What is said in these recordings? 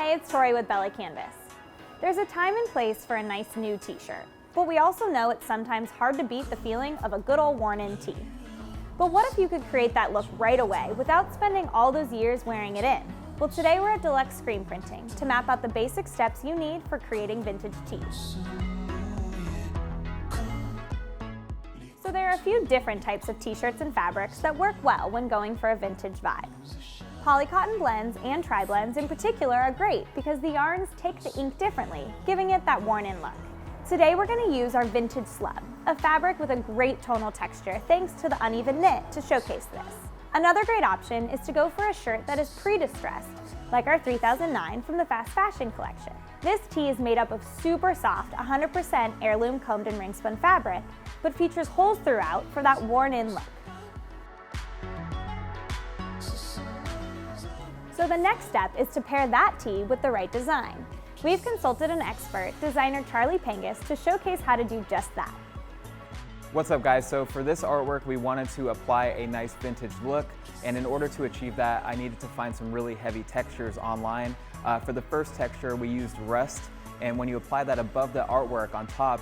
Hey, it's Tori with BELLA+CANVAS. There's a time and place for a nice new t-shirt, but we also know it's sometimes hard to beat the feeling of a good old worn-in tee. But what if you could create that look right away without spending all those years wearing it in? Well, today we're at Deluxe Screen Printing to map out the basic steps you need for creating vintage tees. So there are a few different types of t-shirts and fabrics that work well when going for a vintage vibe. Polycotton blends and tri-blends in particular are great because the yarns take the ink differently, giving it that worn-in look. Today we're going to use our vintage slub, a fabric with a great tonal texture thanks to the uneven knit to showcase this. Another great option is to go for a shirt that is pre-distressed, like our 3009 from the Fast Fashion collection. This tee is made up of super soft, 100% heirloom combed and ring spun fabric, but features holes throughout for that worn-in look. So the next step is to pair that tee with the right design. We've consulted an expert, designer Charlie Pengus, to showcase how to do just that. What's up guys, so for this artwork we wanted to apply a nice vintage look, and in order to achieve that I needed to find some really heavy textures online. For the first texture we used rust, and when you apply that above the artwork on top,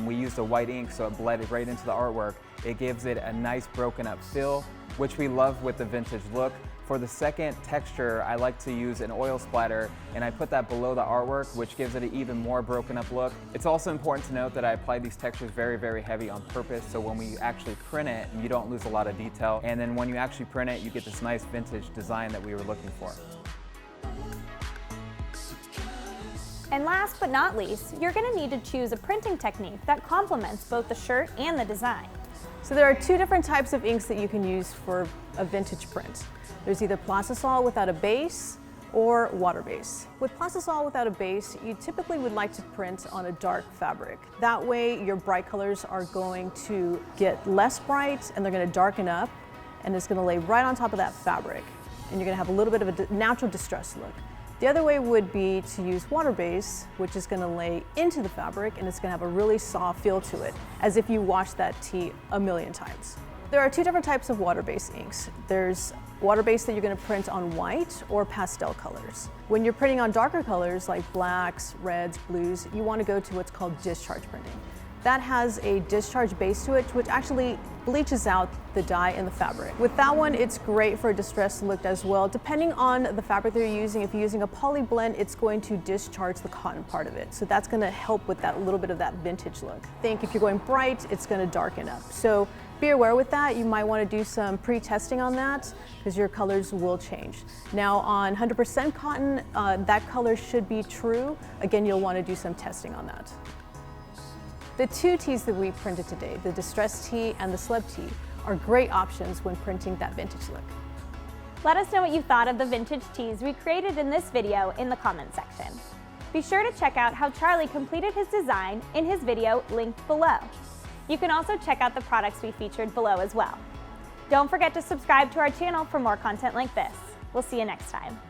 we used a white ink so it blended right into the artwork. It gives it a nice broken up feel, which we love with the vintage look. For the second texture, I like to use an oil splatter, and I put that below the artwork, which gives it an even more broken up look. It's also important to note that I applied these textures very, very heavy on purpose, so when we actually print it, you don't lose a lot of detail. And then when you actually print it, you get this nice vintage design that we were looking for. And last but not least, you're going to need to choose a printing technique that complements both the shirt and the design. So there are two different types of inks that you can use for a vintage print. There's either plastisol without a base or water base. With plastisol without a base, you typically would like to print on a dark fabric. That way your bright colors are going to get less bright and they're going to darken up, and it's going to lay right on top of that fabric, and you're going to have a little bit of a natural distressed look. The other way would be to use water base, which is going to lay into the fabric and it's going to have a really soft feel to it, as if you washed that tee a million times. There are two different types of water-based inks. There's water-based that you're going to print on white or pastel colors. When you're printing on darker colors like blacks, reds, blues, you want to go to what's called discharge printing. That has a discharge base to it, which actually bleaches out the dye in the fabric. With that one, it's great for a distressed look as well. Depending on the fabric that you're using, if you're using a poly blend, it's going to discharge the cotton part of it. So that's going to help with that little bit of that vintage look. Think if you're going bright, it's going to darken up. So be aware with that. You might want to do some pre-testing on that because your colors will change. Now on 100% cotton, that color should be true. Again, you'll want to do some testing on that. The two tees that we printed today, the distressed tee and the slub tee, are great options when printing that vintage look. Let us know what you thought of the vintage tees we created in this video in the comment section. Be sure to check out how Charlie completed his design in his video linked below. You can also check out the products we featured below as well. Don't forget to subscribe to our channel for more content like this. We'll see you next time.